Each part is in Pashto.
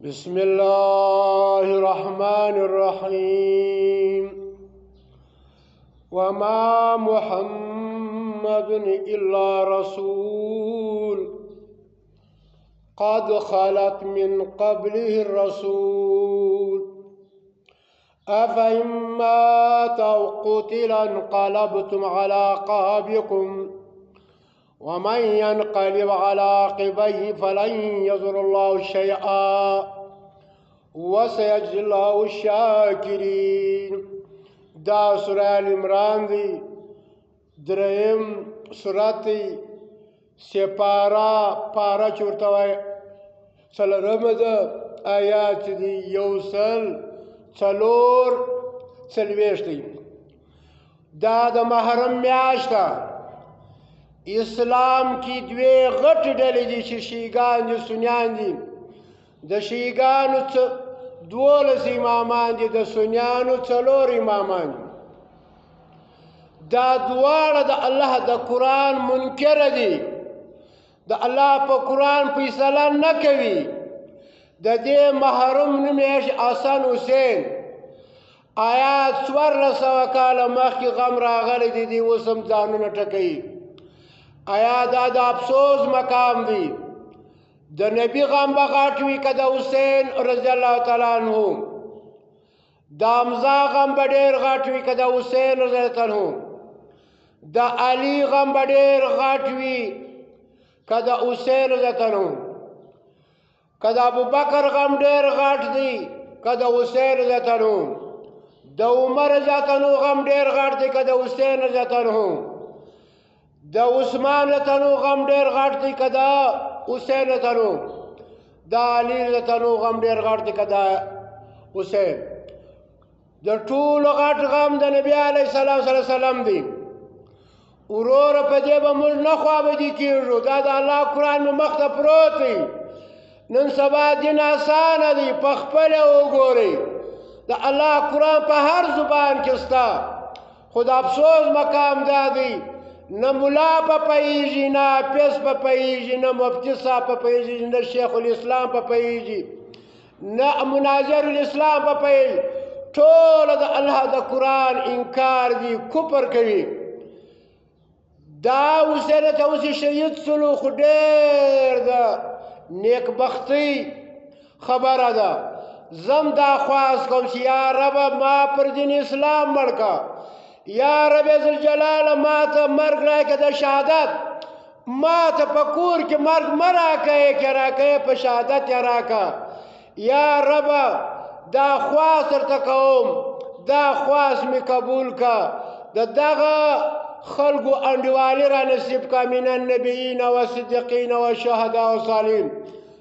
بسم الله الرحمن الرحيم وما محمد إلا رسول قد خلت من قبله الرسول أفإن مات أو قتل انقلبتم على أعقابكم ومن ينقلب على عقبيه فلن يضر الله شيئا وسيجزي الله الشاكرين. دا سورة آل عمران دی دریم سورت دی سپارا پارا چورتوی سلرم دا آیات دی یوسل چلور چلویش دی. دا دا محرم میاشتا اسلام کی دوی غټ ډلې دي چې شیعیګان دي سنیان دي. د شیعیګانو 12 امامان دي، د سنیانو 4 امامان دي. دا دواړه د الله د قرآن منکر دي، د الله په قرآن فیصله نه کوي. د دې محرم نوم یې حسن حسین آیات 1400 کاله مخکې غم راغلی دی، دی اوس هم ځانونه ټکوي. آیا دا د افسوس مقام دی؟ د نبی غم به غټ وي که د حسین رضی الله تعالی عنه؟ د حمزه غم به ډېر غټ وي که د حسین رضی الله تعالی عنه؟ د علي غم به ډېر غټ وي که د حسین رضی الله تعالی عنه؟ که د ابوبکر غم ډېر غټ دی که د حسین رضی الله تعالی عنه؟ د عمر رضی الله تعالی عنه غم ډېر غټ دی که د حسین رضی الله تعالی عنه؟ د عثمان رتنو غم ډیر غټ دی که د حسین رتنو؟ د علي رتنو غم ډیر غټ دی که د حسین؟ د ټولو غټ غم د نبی علیه السلام دی. وروره په دې به موږ نه خوابدي کېږو. دا د الله قرآن مې مخ ته پروت دی. نن سبا دین اسانه دی، په خپله وګورئ. د الله قرآن په هر زبان کې شته، خو د افسوس مقام دا دی نه ملا په پوهېږي، نه حافظ په پوهېږي، نه مفتي صاحب په پوهېږي، نه شیخ الاسلام په پوهېږي، نه مناظر الاسلام په پوهېږي. ټوله د الله د قرآن انکار دي، کفر کوي. دا حسین ته اوس شهید سلو، خو ډېر د نیکبختۍ خبره ده. زم دا خواست کوم چې یا ربه ما پر دین اسلام مړ که، یا رب ذوالجلاله ما ته مرګ راکړه د شهادت. ما ته په کور کې مرګ مه راکوې، که راکوې په شهادت یې راکړه. یا رب دا خواست درته کوم، دا خواست مې قبول که. د دغه خلکو انډیوالي را نصیب که، من النبیین و صدیقین و شهدا و صالحین.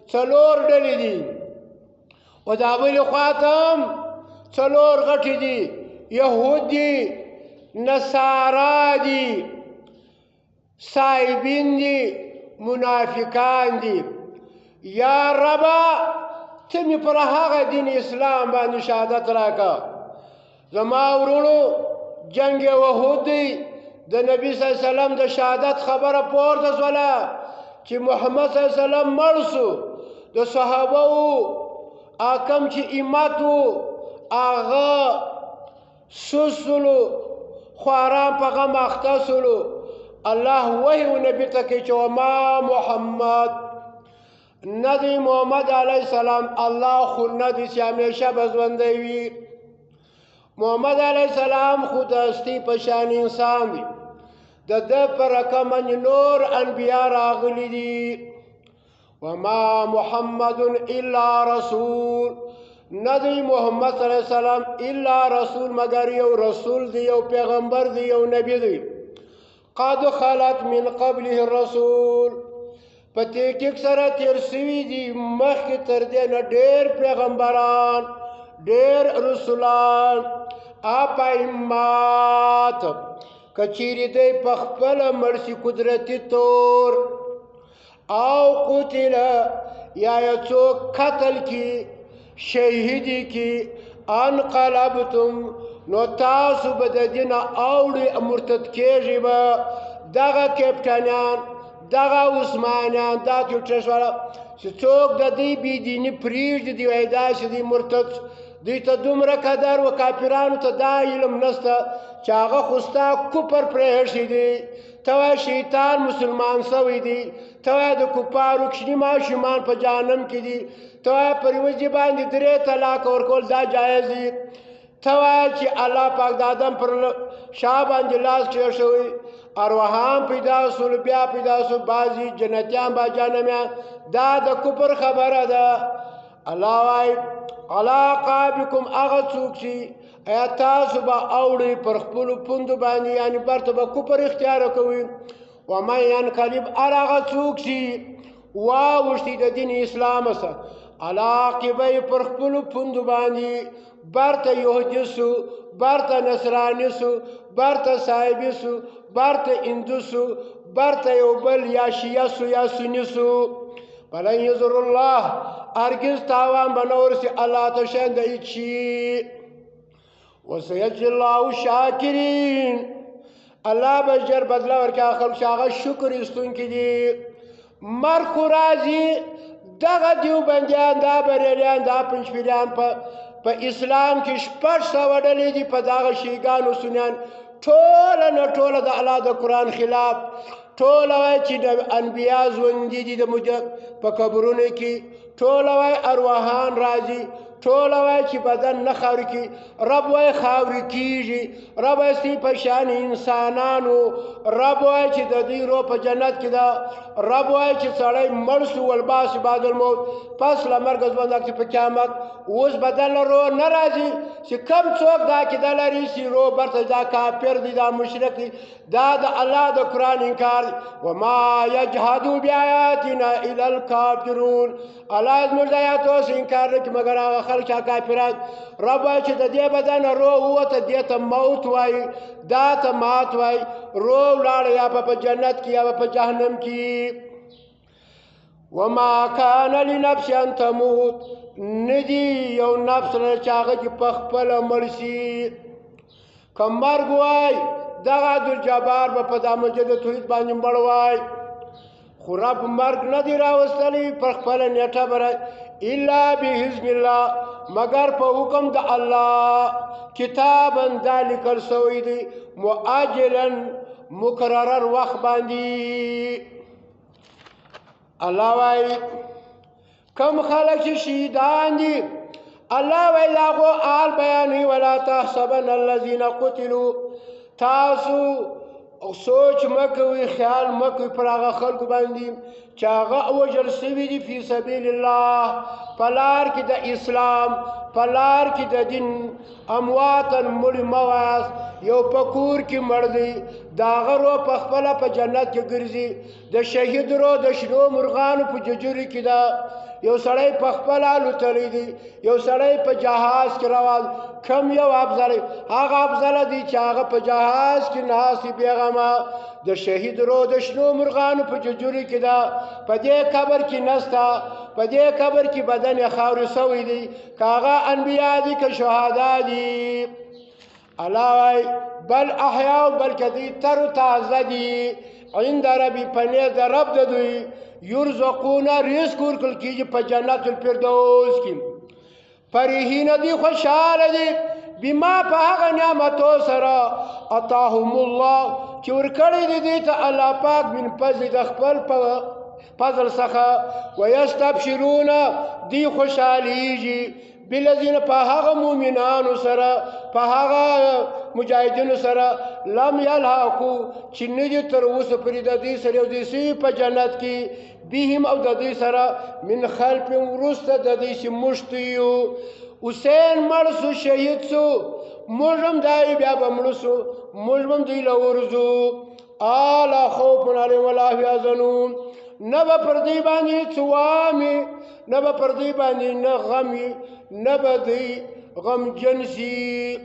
4 ډلې دي، و دا بلې خوا ته هم 4 غټې دي. یهود دي، نصارا دي، صاحبین دي، منافقان دي. یا ربا ته مې پر هغه دین اسلام باندې شهادت راکړه. زما ورونو جنگ احد دی، د نبی صلی الله علیه وسلم د شهادت خبره پورته شوله چې محمد صلی الله علیه وسلم مړ سو. د صحابه کم چې ایمت و هغه سوسلو، خواران په غم اخته سلو. الله وحی و نبی ته کوي چې وما محمد، نه دی محمد علیه السلام. الله خو نه دی چې همیشه به ژوندی وي. محمد علیه السلام خو د هستي په شان انسان دی. د ده په رقم باندې نور انبیا راغلي دي. وما محمد الا رسول، نه دی محمد صلی الله علیه وسلم الا رسول مگر یو رسول دی، یو پیغمبر دی، یو نبی دی. قد خلت من قبله الرسول، په تحقیق سره تیر سوي دي مخکې تر دې نه ډېر پیغمبران، ډېر رسولان. اپا مات که چیرې دی په خپله مړ شي قدرتي طور، او قتله یا یې څوک قتل کی، شهیدی کی، انقلبتم نو تاسو به د دین اوړي مرتد کېږي. به دغه کپټانیان، دغه عثمانیان، دا ټوټه شوله چې څوک د دوی بېدیني پرېږدي دوی وایي داسې دوی مرتد دوی ته دومره قدر و کافرانو ته دا علم نشته چې هغه خو ستا کفر پرې ایښی دی ته وایې شیطان مسلمان سوی دی ته وایې د کفارو کوچني ماشومان په جهنم کې دي ته وایې پر یوه ځای باندې 3 طلاق ورکول دا جایز دي ته وایې چې الله پاک د آدم پر شا باندې لاس کېښوی ارواحان پیدا سول بیا پیدا سول بعضې جنتیان با جهنمیان دا د کفر خبره ده الله وایي علا عقابکم هغه څوک چې ایا تاسو به اوړئ پر خپلو پوندو باندې یعنې برته به کفر اختیاره کوئ ومن ینقلب هر هغه څوک چې واوښتي د دین اسلام څخه علا عقبه پر خپلو پوندو باندې برته یهودي سو برته نصراني سو برته صاحبي سو برته هندو سو برته یو بل یا شیعه سو یا سني سو فلن یضر الله هرگز تاوان به نه ورسي الله ته شیان د هیڅ شي وسیجزي الله الشاکرین الله به ژر بدله ورکړي خلک چې هغه شکر ایستونکي دي مرګ خو راځي دغه دیوبندیان دا بریلیان دا پنجپیریان په اسلام کې 600 ډلې دي په دغه شیګانو سنیان ټوله نه ټوله د الله د قرآن خلاف ټوله وایي چې د انبیا ژوندي دي په قبرونو کې ټوله وایي ارواحان راځي ټوله وایي چې بدن نه خاورې کېږي رب وایي خاورې کېږي رب وایي ستی په شان انسانانو رب وایي چې د دوی روح په جنت کې ده رب وایي چې سړی مړ سو والباس بعد الموت پس له مرګه ژوند چې په قیامت اوس بدن له روح نه راځي چې کم څوک دا عقیده لري چې روح برته دا کافر دي دا مشرک دي دا د الله د قرآن انکار دی وما یجحدو بیااتنا الا الکافرون الله زموږ د آیاتو انکار نه کوي مګر هغه خلک چې کافران رب وایي چې د دې بدن روح ووته دې ته موت وایي دا ته مات وایي روح ولاړه یا په جنت کې یا په جهنم کې وما كان لنفس ان تموت ندی یو نفس نه چې هغه چې په خپله مړ شي که مرګ وای دغه عبدالجبار به په دا مسجد توحید باندې مړ وای خو رب مرګ نه دی راوستلی پر خپله نیټه به الا بحزب الله مگر په حکم د الله کتابا دا لیکل سوی دی مؤجلا مقرر وخت باندې الله وای کم خلق چې شهیدان دي الله وای د هغو حال بیانوي ولا تحسبن الذین قتلوا تاسو سوچ مه کوئ خیال مه کوئ پر هغه خلکو باندې چې هغه وژل سوي دي فی سبیل الله په لار کې د اسلام په لار کې د دین امواتن مړي مه وایاست یو په کور کې مړ دی د هغه روح په خپله په جنت کې ګرځي د شهید روح د شنو مرغانو په ججوري کې ده یو سړی په خپله الوتلی دی یو سړی په جهاز کې روان کم یو افضل هغه افضله دی چې هغه په جهاز کې ناست پیغمه د شهید روح د شنو مرغانو په ججوري کې ده په دې قبر کې نسته په دې قبر کې بدن یې خاورې سوی دی که هغه انبیا دي که شهدا دي الله وایي بل احیا بلکې دوی تر و تازه دي عند ربي په نیز د رب د دوی یرزقون رزق ورکړل کېږي په جنت الفردوس کې فرحین دي خوشحاله دي بما په هغه نعمتو سره عطاهم الله چې ورکړی دی دوی ته الله پاک من فضل د خپل فضل څخه ویستبشرون دی خوشحالیږي بالذین په هغه مؤمنانو سره په هغه مجاهدینو سره لم یلحقو چې نه دي تر اوسه پورې د دوی سره یو دوی په جنت کې بهم او د دوی سره من خلف وروسته د دوی چې موږ یو حسین مړ سو شهید سو موږ هم دای بیا به مړ سو موږ هم دوی له ورځو الا خوف علیهم ولا هم یحزنون نه به پر دوی باندې څه وامې نه به پر دوی باندې نه غمي نه به دوی غمجن شي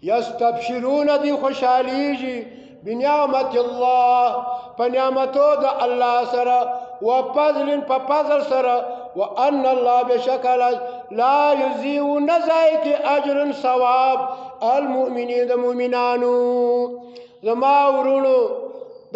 یستبشرون دی خوشحالیږي بنعمت الله په نعمتو د الله سره و فضل په فضل سره وان الله بشکل لا یضيع نزایک اجر ثواب المؤمنین د مؤمنانو زما ورونو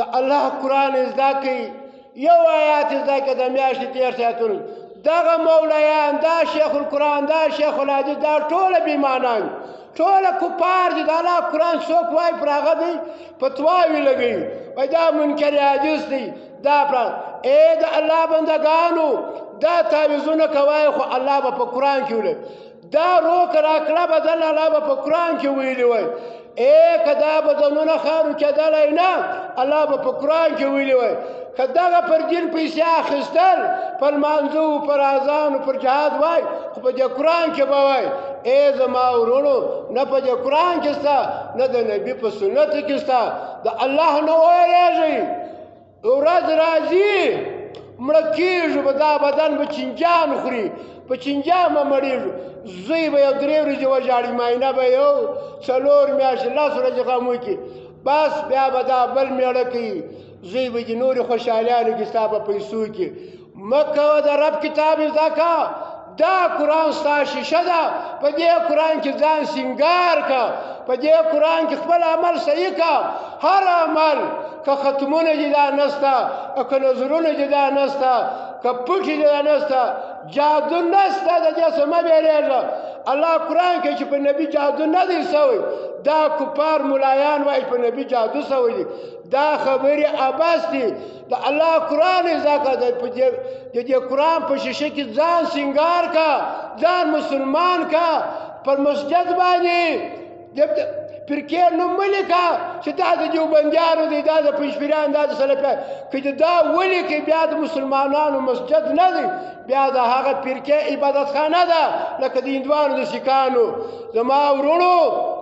د الله قرآن زده کوي یو آیات زده که د میاشتې تېر ساعتونو دغه مولیان دا شیخ القرآن دا شیخ الحدیث دا ټوله بېمانان ټوله کفار دي د الله قرآن څوک وایي پر هغه دی فتواوې لګوي وایي دا منکر حدیث دی دا پلان ای د الله بندګانو دا تعویضونه کوئ خو الله به په قرآن کې ویلی دا روک راکړه بدل الله به په قرآن کې ویلي وای ای که دا بدنونه خارو کېدلی نه الله به په قرآن کې ویلي وای که دغه پر دین پیسې اخیستل پر لمانځه پر اذان پر جهاد وای خو په دې قرآن کې به وای ای زما ورونو نه په دې قرآن کې سته نه د نبي په سنت کې سته د الله نه وویرېږئ ورځ راځي مړه کېږو به دا بدن به چینجان خوري په چینجان به مړېږو زوی به یو 3 ورځې وژاړي معاینه به یو 4 میاشتې 10 ورځې غم وکړي بس بیا به دا بل میړه کوي زوی به دې نورې خوشحالیانې کې ستا په پیسو کې مه کوه د رب کتاب زده که دا قرآن ستا شیشه ده په دې قرآن کې ځان سینګار که په دې قرآن کې خپل عمل صحیح که هر عمل که ختمونه دې دا نسته که نظرونه دې دا نسته که پټې دې دا نسته جادو نسته د دې څه مه بیرېږه الله قرآن کې چې په نبي جادو نه دی سوی دا کفار ملایان وایي په نبي جادو سوی دی دا خبرې عبث دي د الله قرآن زده که د دې قرآن په شیشه کې ځان سینګار که ځان مسلمان که پر مسجد باندې فرقې نوم مه لیکه چې دا د دیوبندیانو دی دا د پنجپیریان دا د سلفیان که دې دا ولیکې بیا د مسلمانانو مسجد نه دی بیا د هغه فرقې عبادتخانه ده لکه د هندوانو د سیکانو زما ورونو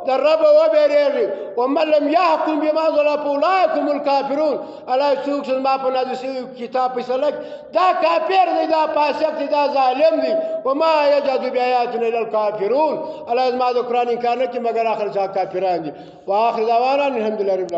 د رب وبېرېږئ ومن لم یحکم بما انزل فاولئک هم الکافرون الله څوک چې زما په نازل شوي کتاب فیصله دا کافر دی دا فاسق دی دا ظالم دی وما یجحد بآیاتنا الا الکافرون الله زما د قرآن انکار نه کوي مګر آخر ځا کافران دي واخر دعوانا الحمدلله رب العالمین